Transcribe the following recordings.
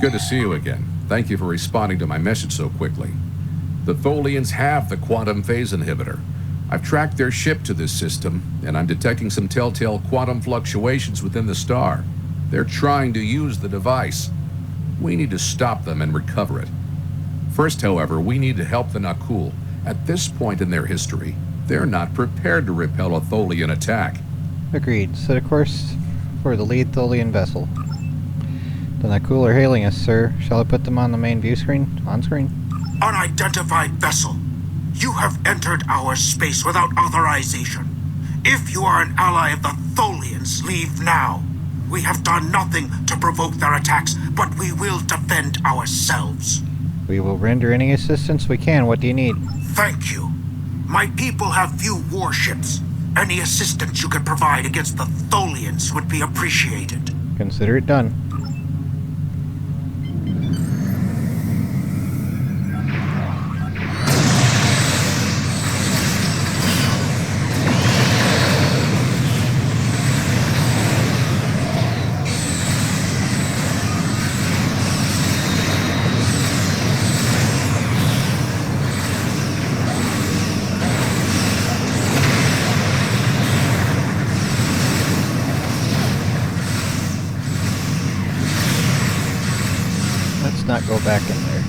Good to see you again. Thank you for responding to my message so quickly. The Tholians have the quantum phase inhibitor. I've tracked their ship to this system, and I'm detecting some telltale quantum fluctuations within the star. They're trying to use the device. We need to stop them and recover it. First, however, we need to help the Nakul. At this point in their history, they're not prepared to repel a Tholian attack. Agreed. Set a course for the lead Tholian vessel. The Nakul are hailing us, sir. Shall I put them on the main view screen? On screen? Unidentified vessel. You have entered our space without authorization. If you are an ally of the Tholians, leave now. We have done nothing to provoke their attacks, but we will defend ourselves. We will render any assistance we can. What do you need? Thank you. My people have few warships. Any assistance you could provide against the Tholians would be appreciated. Consider it done. Not go back in there.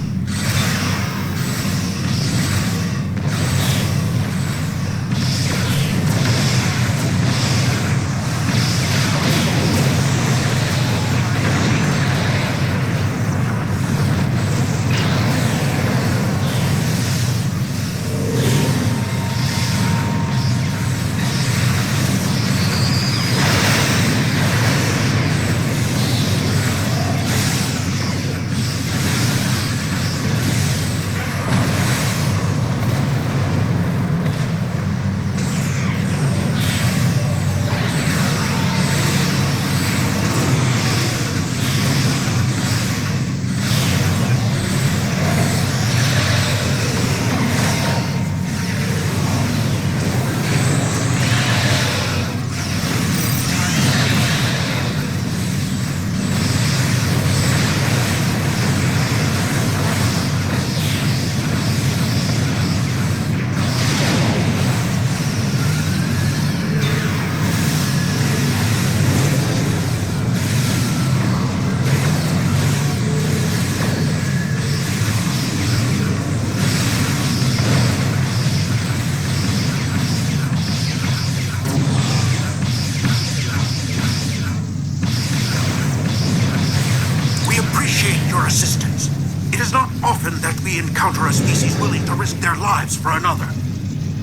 Encounter a species willing to risk their lives for another.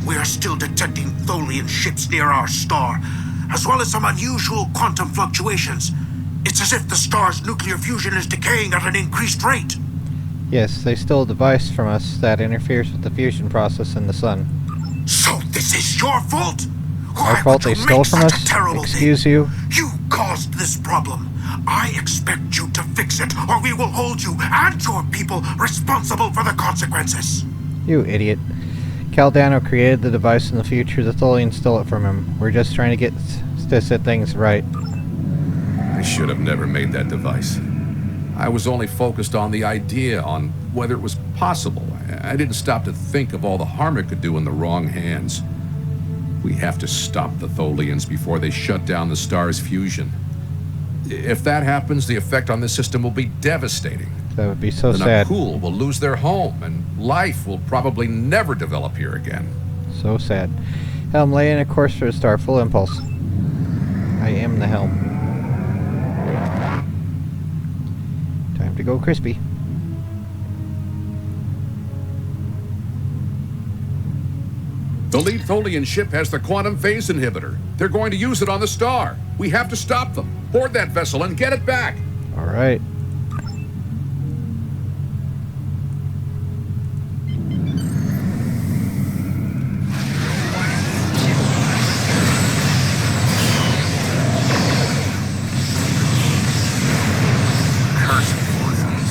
We are still detecting Tholian ships near our star, as well as some unusual quantum fluctuations. It's as if the star's nuclear fusion is decaying at an increased rate. Yes, they stole a device from us that interferes with the fusion process in the sun. So this is your fault? Our fault they stole from us? Excuse you? You caused this problem. I expect you to fix it, or we will hold you and your people responsible for the consequences. You idiot. Kal Dano created the device in the future. The Tholians stole it from him. We're just trying to set things right. I should have never made that device. I was only focused on the idea, on whether it was possible. I didn't stop to think of all the harm it could do in the wrong hands. We have to stop the Tholians before they shut down the star's fusion. If that happens, the effect on this system will be devastating. That would be so sad. The Nakul will lose their home, and life will probably never develop here again. So sad. Helm, lay in a course for the star. Full impulse. I am the helm. Time to go crispy. The lead Tholian ship has the quantum phase inhibitor. They're going to use it on the star. We have to stop them. Board that vessel and get it back. All right. Cursed forces.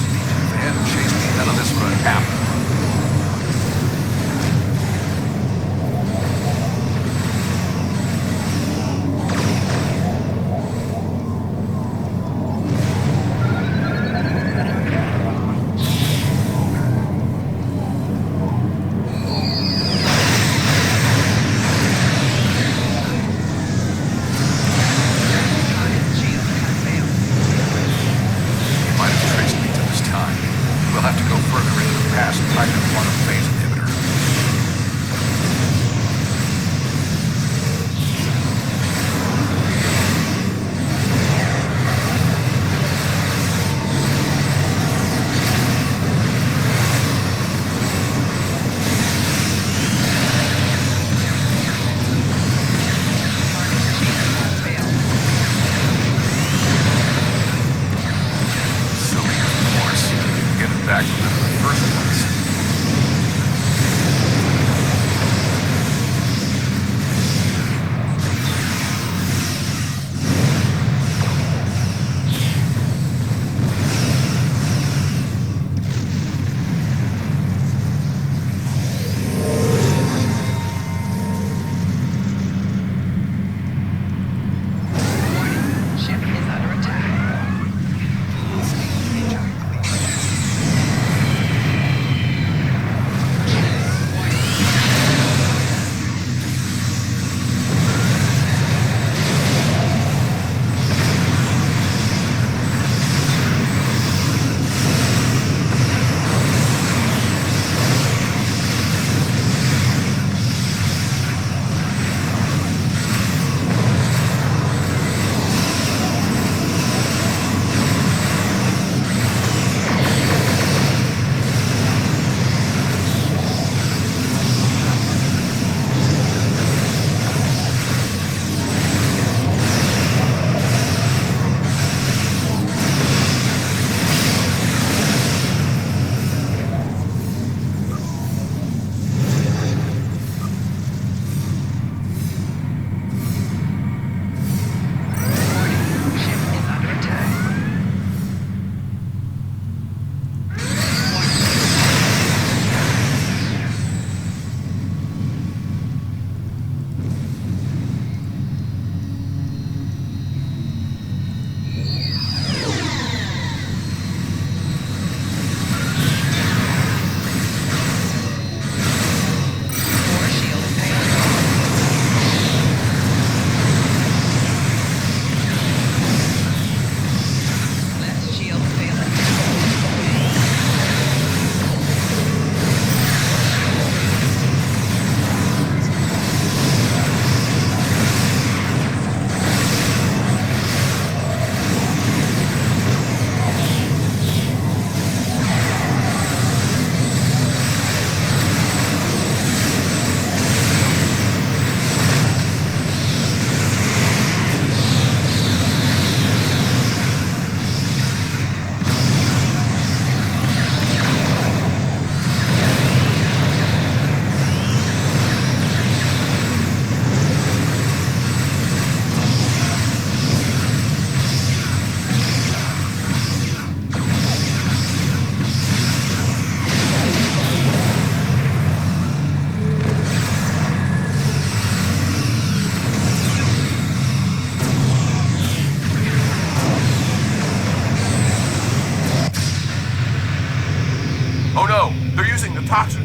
They hadn't chased me, none of this would have happened.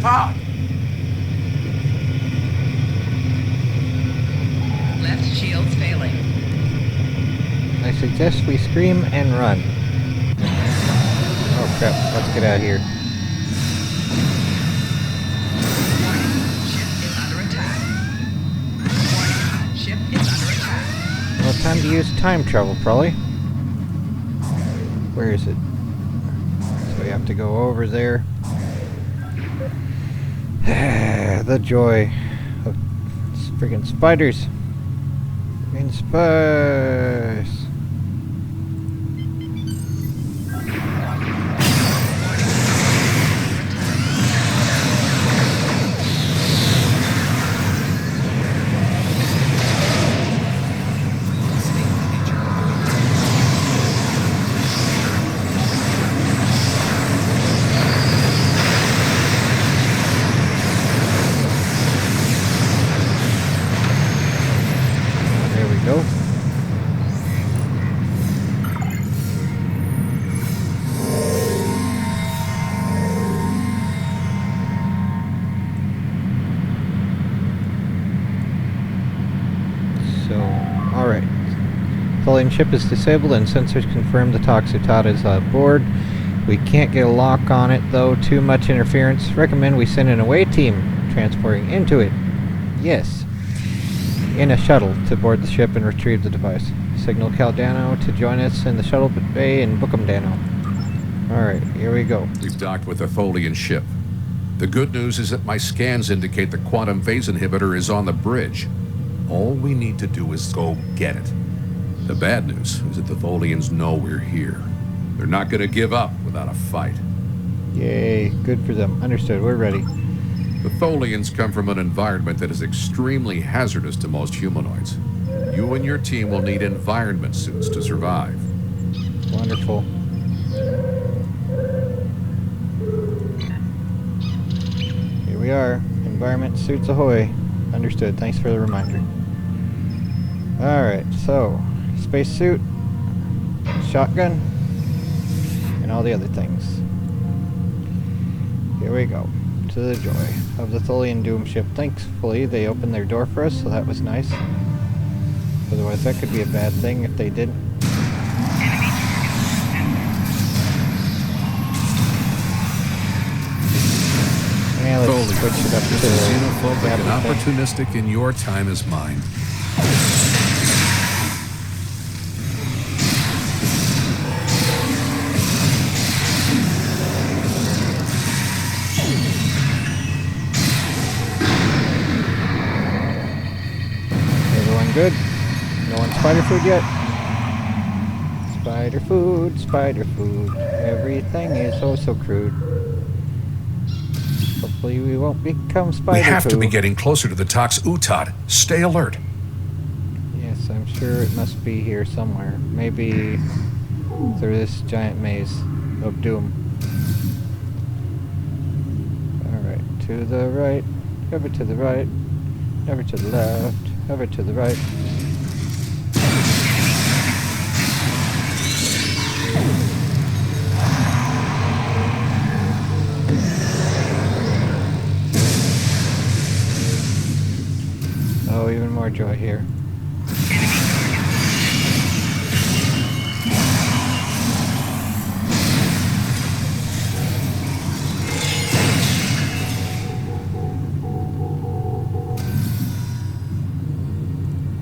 T.A.R.D.I.S. Left shield's failing. I suggest we scream and run. Oh crap, let's get out of here. Ship is under attack. Ship is under attack. Well, time to use time travel, probably. Where is it? So we have to go over there. The joy of freaking spiders. In space. Go. So, alright. Tholian ship is disabled and sensors confirm the T.A.R.D.I.S is on board. We can't get a lock on it though, too much interference. Recommend we send an away team transporting into it. Yes. In a shuttle to board the ship and retrieve the device. Signal Kal Dano to join us in the shuttle bay in Dano. Alright, here we go. We've docked with a Tholian ship. The good news is that my scans indicate the quantum phase inhibitor is on the bridge. All we need to do is go get it. The bad news is that the Tholians know we're here. They're not going to give up without a fight. Yay, good for them. Understood, we're ready. The Tholians come from an environment that is extremely hazardous to most humanoids. You and your team will need environment suits to survive. Wonderful. Here we are. Environment suits ahoy. Understood. Thanks for the reminder. Alright, so spacesuit, shotgun, and all the other things. Here we go. To the joy of the Tholian Doom ship. Thankfully, they opened their door for us, so that was nice. Otherwise, that could be a bad thing if they didn't. Yeah, let's switch it up to xenophobic and opportunistic in your time as mine. Good. No one spider food yet. Spider food, spider food. Everything is oh so crude. Hopefully we won't become spider We have poo. to be getting closer to the Tox Utad. Stay alert. Yes, I'm sure it must be here somewhere. Maybe through this giant maze of doom. Alright, to the right, ever to the right, ever to the left. Over to the right. Oh, even more joy here.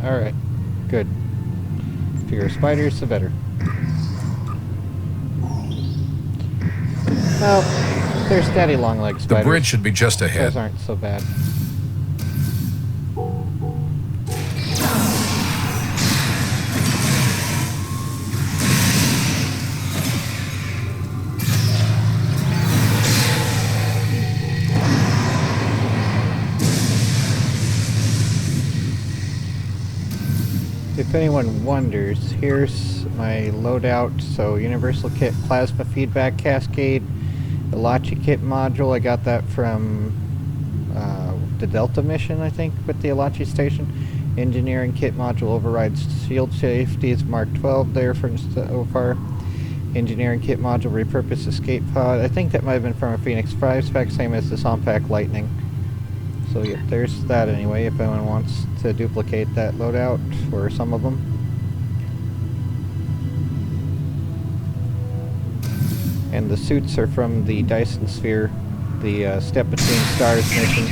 Alright, good. Fewer spiders, the better. Well, there's daddy long leg spiders. The bridge should be just ahead. Those aren't so bad. If anyone wonders, here's my loadout. So Universal Kit, Plasma Feedback Cascade, Elachi Kit module. I got that from the Delta mission, I think, with the Elachi station. Engineering Kit module overrides shield safety. It's Mark 12 there for so far. Engineering kit module, repurposed escape pod. I think that might have been from a Phoenix 5 spec, same as the Sompac Lightning. So yeah, there's that anyway, if anyone wants to duplicate that loadout for some of them. And the suits are from the Dyson Sphere, the Step Between Stars mission.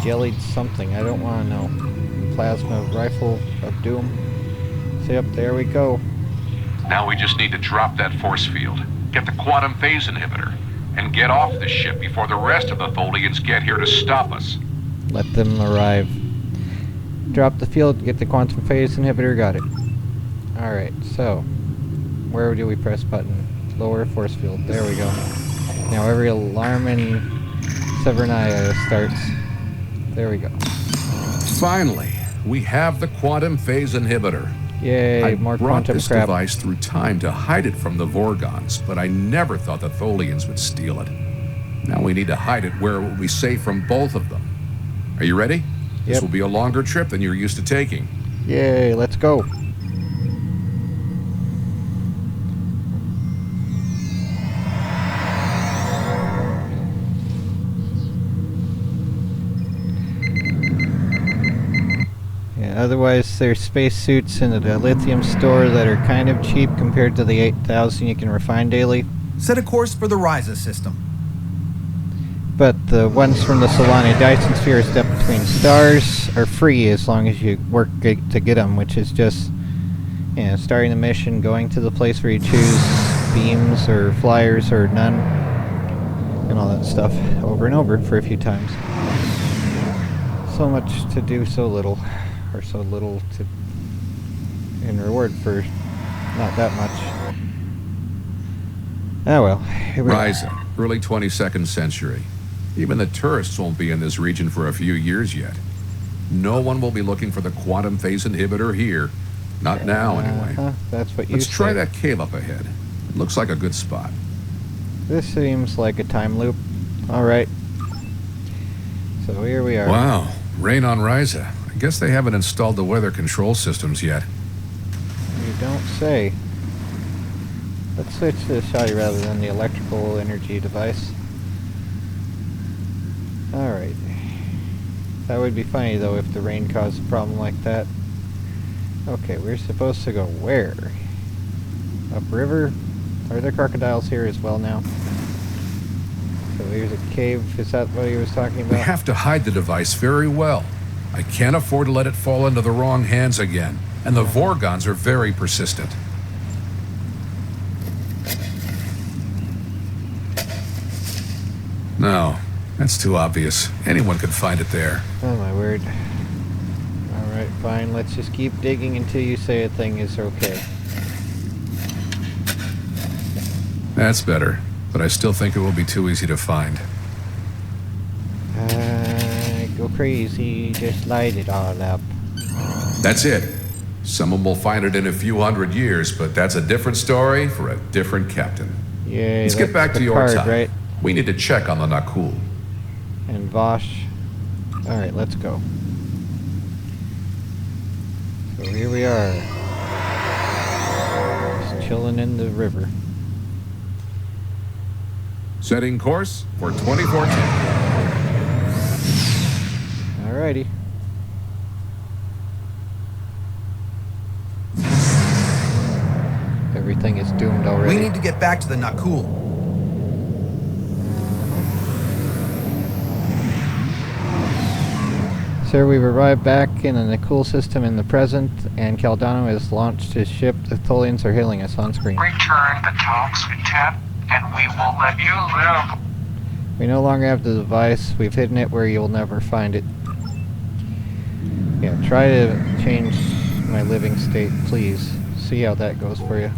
Jellied something, I don't want to know. Plasma rifle of doom. So yep, there we go. Now we just need to drop that force field, get the quantum phase inhibitor, and get off the ship before the rest of the Tholians get here to stop us. Let them arrive. Drop the field, get the quantum phase inhibitor, got it. Alright, so where do we press button? Lower force field, there we go. Now every alarm in Severnaya starts. There we go. Finally, we have the quantum phase inhibitor. Yay, I more brought quantum this crap. device through time to hide it from the Vorgons, but I never thought the Tholians would steal it. Now we need to hide it where it will be safe from both of them. Are you ready? This Yep. will be a longer trip than you're used to taking. Yay, let's go. Otherwise, there's spacesuits in the lithium store that are kind of cheap compared to the 8,000 you can refine daily. Set a course for the T.A.R.D.I.S system. But the ones from the Solana Dyson Sphere Step Between Stars are free as long as you work to get them, which is just, you know, starting the mission, going to the place where you choose beams or flyers or none, and all that stuff over and over for a few times. So much to do, so little. Or so little to in reward for not that much. Oh well, here we are. Ryza, early 22nd century. Even the tourists won't be in this region for a few years yet. No one will be looking for the quantum phase inhibitor here. Not now, anyway. That's what you Let's try say. that cave up ahead. It looks like a good spot. This seems like a time loop. Alright. So here we are. Wow, rain on Ryza. I guess they haven't installed the weather control systems yet. You don't say. Let's switch to the shoddy rather than the electrical energy device. Alright. That would be funny though if the rain caused a problem like that. Okay, we're supposed to go where? Upriver? Are there crocodiles here as well now? So here's a cave. Is that what he was talking about? We have to hide the device very well. I can't afford to let it fall into the wrong hands again. And the Vorgons are very persistent. No, that's too obvious. Anyone could find it there. Oh my word. Alright, fine. Let's just keep digging until you say a thing is okay. That's better, but I still think it will be too easy to find. Go crazy, just light it all up. That's it. Someone will find it in a few hundred years, but that's a different story for a different captain. Yay, Let's get back that's to the your card, time. right? We need to check on the Nakul. And Vosh. Alright, let's go. So here we are. Just chilling in the river. Setting course for 2014. Alrighty. Everything is doomed already. We need to get back to the Nakul. Sir, we've arrived back in the Nakul system in the present, and Kal Dano has launched his ship. The Tholians are hailing us on screen. Return the Tox Tet, and we will let you live. We no longer have the device. We've hidden it where you'll never find it. Yeah, try to change my living state, please. See how that goes for you.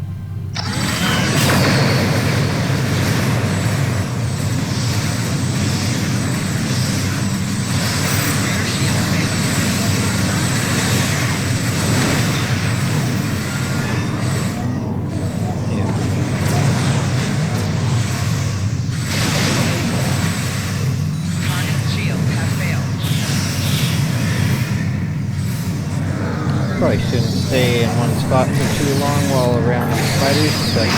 stay in one spot for too long while around the spiders, but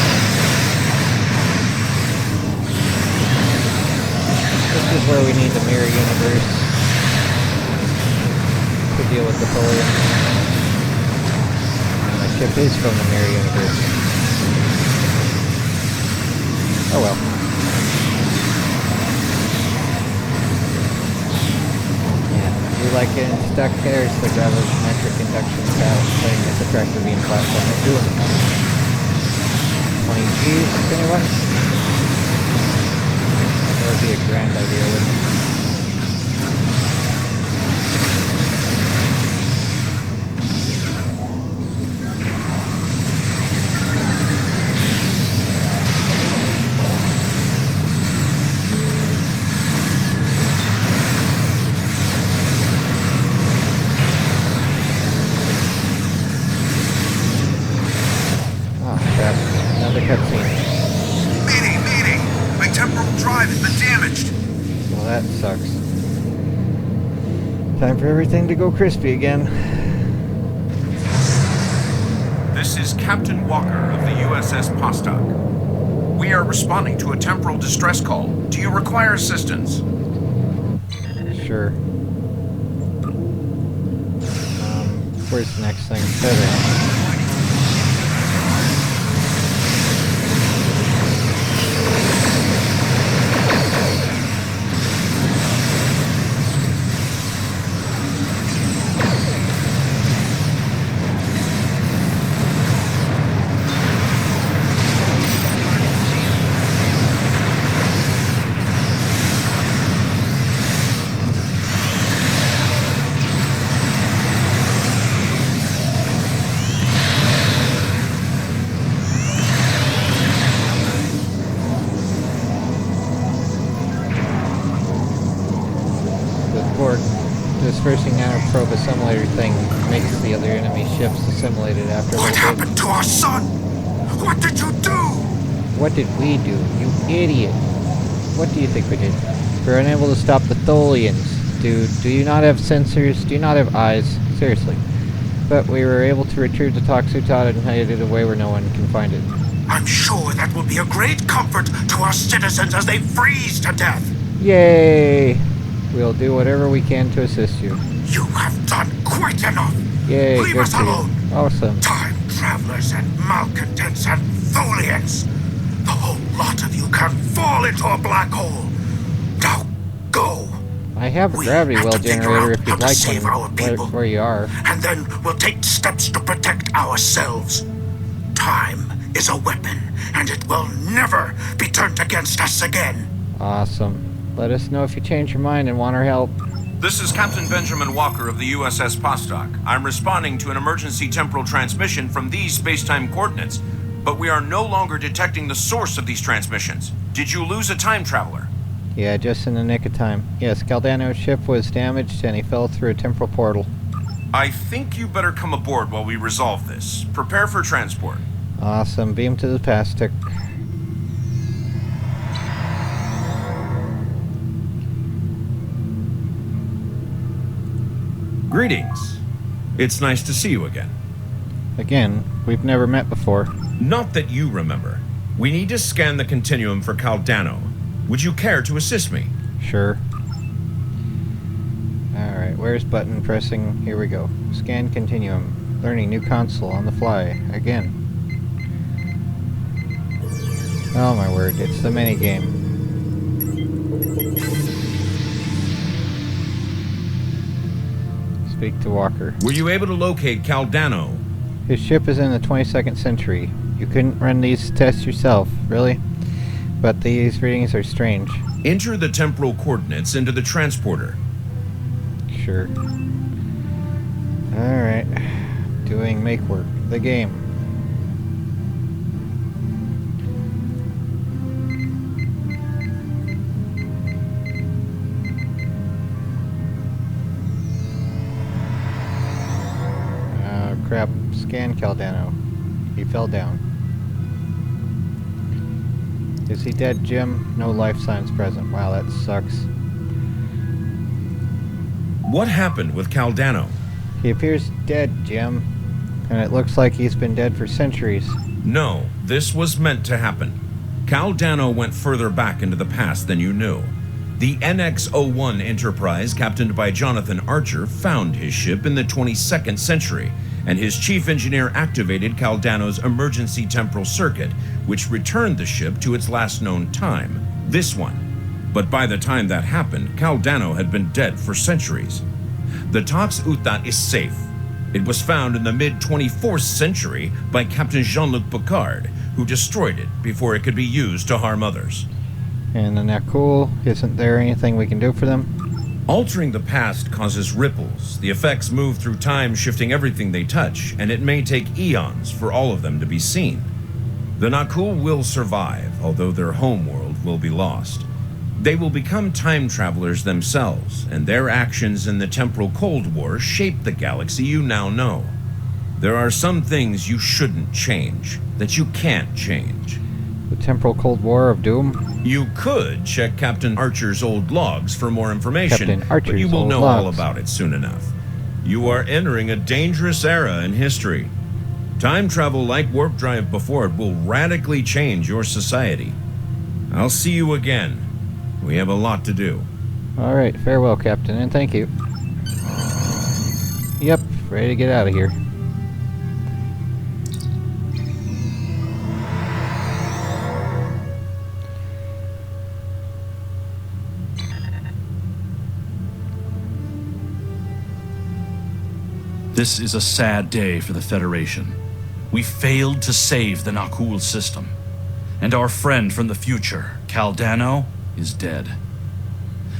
this is where we need the mirror universe to deal with the Tholian. And my ship is from the mirror universe. Oh well. Yeah, you like getting stuck there? It's the gravimetric induction style thing at the tractor beam platform. It's doing 20 Gs, anyone? That would be a grand idea, wouldn't it? Cutscene. Meeting! My temporal drive has been damaged! Well, that sucks. Time for everything to go crispy again. This is Captain Walker of the USS Postok. We are responding to a temporal distress call. Do you require assistance? Sure. Where's the next thing? There. Dispersing nanoprobe assimilator thing makes the other enemy ships assimilated after a What little bit. happened to our son? What did you do? What did we do? You idiot. What do you think we did? We're unable to stop the Tholians. Dude, do you not have sensors? Do you not have eyes? Seriously. But we were able to retrieve the Toxotot and hide it away where no one can find it. I'm sure that will be a great comfort to our citizens as they freeze to death. Yay! We'll do whatever we can to assist you. You have done quite enough. Yay, Leave good us for you. alone. Awesome. Time travelers and malcontents and Tholians. The whole lot of you can fall into a black hole. Now go. I have a We gravity have well to figure generator out if how you'd to like save our one, people. right where you are. And then we'll take steps to protect ourselves. Time is a weapon, and it will never be turned against us again. Awesome. Let us know if you change your mind and want our help. This is Captain Benjamin Walker of the USS Postok. I'm responding to an emergency temporal transmission from these space-time coordinates, but we are no longer detecting the source of these transmissions. Did you lose a time traveler? Yeah, just in the nick of time. Yes, Kal Dano's ship was damaged and he fell through a temporal portal. I think you better come aboard while we resolve this. Prepare for transport. Awesome. Beam to the Pastic. Greetings. It's nice to see you again. Again, we've never met before. Not that you remember. We need to scan the continuum for Kal Dano. Would you care to assist me? Sure. Alright, where's button pressing? Here we go. Scan continuum. Learning new console on the fly. Again. Oh my word, it's the minigame. Speak to Walker. Were you able to locate Kal Dano? His ship is in the 22nd century. You couldn't run these tests yourself, really? But these readings are strange. Enter the temporal coordinates into the transporter. Sure. Alright. Doing make work. The game. Crap. Scan Kal Dano. He fell down. Is he dead, Jim? No life signs present. Wow, that sucks. What happened with Kal Dano? He appears dead, Jim. And it looks like he's been dead for centuries. No, this was meant to happen. Kal Dano went further back into the past than you knew. The NX-01 Enterprise, captained by Jonathan Archer, found his ship in the 22nd century, and his chief engineer activated Kal Dano's emergency temporal circuit, which returned the ship to its last known time, this one. But by the time that happened, Kal Dano had been dead for centuries. The T.A.R.D.I.S is safe. It was found in the mid-24th century by Captain Jean-Luc Picard, who destroyed it before it could be used to harm others. And isn't that cool? Isn't there anything we can do for them? Altering the past causes ripples. The effects move through time, shifting everything they touch, and it may take eons for all of them to be seen. The Nakul will survive, although their homeworld will be lost. They will become time travelers themselves, and their actions in the temporal Cold War shaped the galaxy you now know. There are some things you shouldn't change, that you can't change. The temporal Cold War of Doom? You could check Captain Archer's old logs for more information, Captain Archer's but you will old know all logs. about it soon enough. You are entering a dangerous era in history. Time travel like warp drive before it will radically change your society. I'll see you again. We have a lot to do. Alright, farewell, Captain, and thank you. Yep, ready to get out of here. This is a sad day for the Federation. We failed to save the Nakul system, and our friend from the future, Kal Dano, is dead.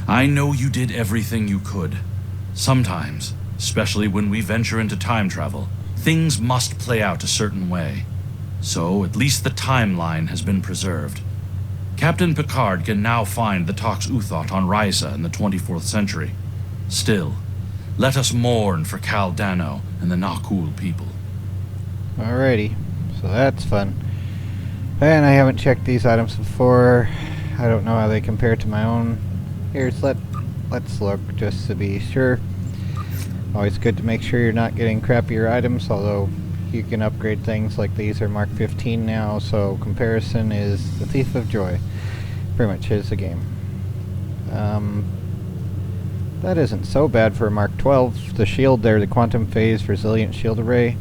I know you did everything you could. Sometimes, especially when we venture into time travel, things must play out a certain way. So at least the timeline has been preserved. Captain Picard can now find the Tox Uthot on Risa in the 24th century. Still, let us mourn for Kal Dano and the Nakul people. Alrighty, so that's fun. And I haven't checked these items before. I don't know how they compare to my own. Here's let's look just to be sure. Always good to make sure you're not getting crappier items, although you can upgrade things like these are Mark 15 now, so comparison is the thief of joy. Pretty much is the game. That isn't so bad for a Mark 12. The shield there, the quantum phase resilient shield array.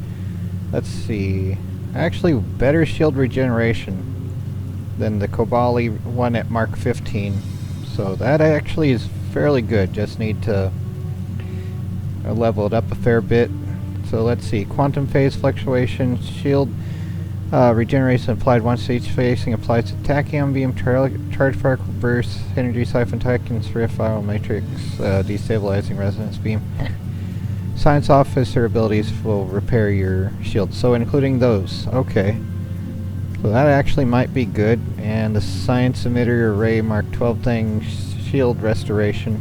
Let's see. Actually, better shield regeneration than the Kobali one at Mark 15. So that actually is fairly good. Just need to level it up a fair bit. So let's see. Quantum phase fluctuation, shield regeneration applied once to each facing, applies to tachyon beam, charge particle burst, energy siphon, Tychon's rift, viral matrix, destabilizing resonance beam. Science officer abilities will repair your shield, so including those. Okay. So that actually might be good. And the science emitter array Mark 12 thing, shield restoration.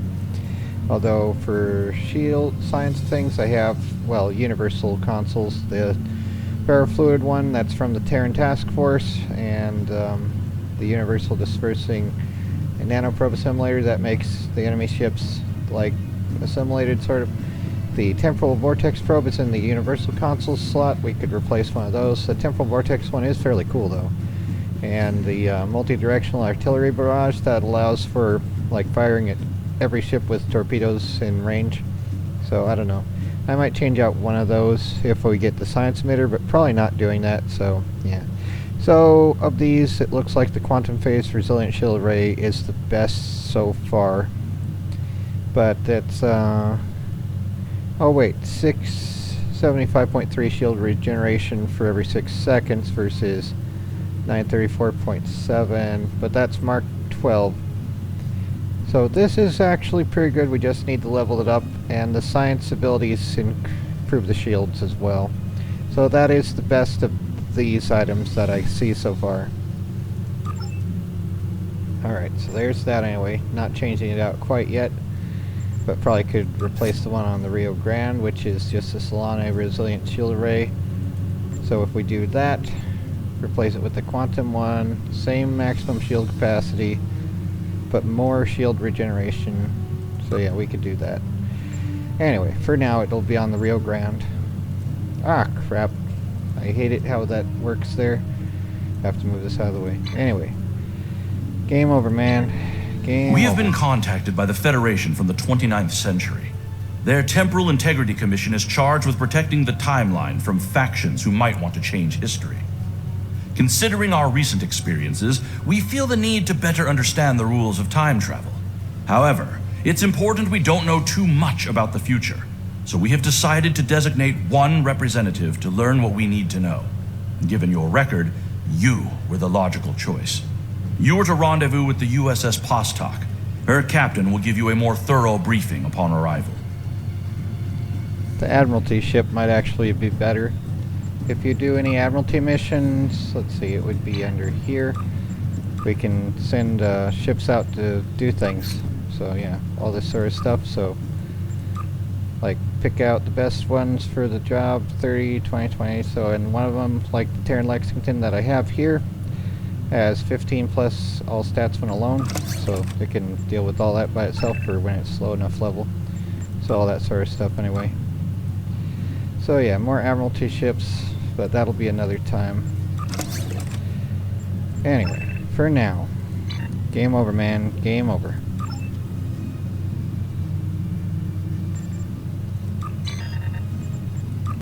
Although for shield science things I have, well, universal consoles. The ferrofluid one, that's from the Terran Task Force, and the universal dispersing and nanoprobe assimilator that makes the enemy ships like assimilated sort of. The temporal vortex probe is in the universal console slot. We could replace one of those. The temporal vortex one is fairly cool though. And the multi-directional artillery barrage that allows for like firing at every ship with torpedoes in range. So I don't know. I might change out one of those if we get the science emitter, but probably not doing that, so yeah. So of these, it looks like the quantum phase resilient shield array is the best so far. But that's oh wait, 675.3 shield regeneration for every 6 seconds versus 934.7, but that's Mark 12. So this is actually pretty good. We just need to level it up, and the science abilities improve the shields as well. So that is the best of these items that I see so far. Alright, so there's that anyway. Not changing it out quite yet, but probably could replace the one on the Rio Grande, which is just a Solana resilient shield array. So if we do that, replace it with the quantum one, same maximum shield capacity, but more shield regeneration. So yeah, we could do that. Anyway, for now it'll be on the Rio Grande. Ah, crap. I hate it how that works there. Have to move this out of the way. Anyway. Game over, man. Game We have over. been contacted by the Federation from the 29th century. Their Temporal Integrity Commission is charged with protecting the timeline from factions who might want to change history. Considering our recent experiences, we feel the need to better understand the rules of time travel. However, it's important we don't know too much about the future, so we have decided to designate one representative to learn what we need to know. Given your record, you were the logical choice. You are to rendezvous with the USS Postok. Her captain will give you a more thorough briefing upon arrival. The Admiralty ship might actually be better. If you do any Admiralty missions, let's see, it would be under here. We can send ships out to do things. So yeah, all this sort of stuff. So, like, pick out the best ones for the job, 30, 20, 20. So, and one of them, like the T.A.R.D.I.S Lexington that I have here, has 15 plus all stats when alone. So it can deal with all that by itself for when it's low enough level. So all that sort of stuff anyway. So yeah, more Admiralty ships, but that'll be another time. Anyway, for now, game over, man. Game over.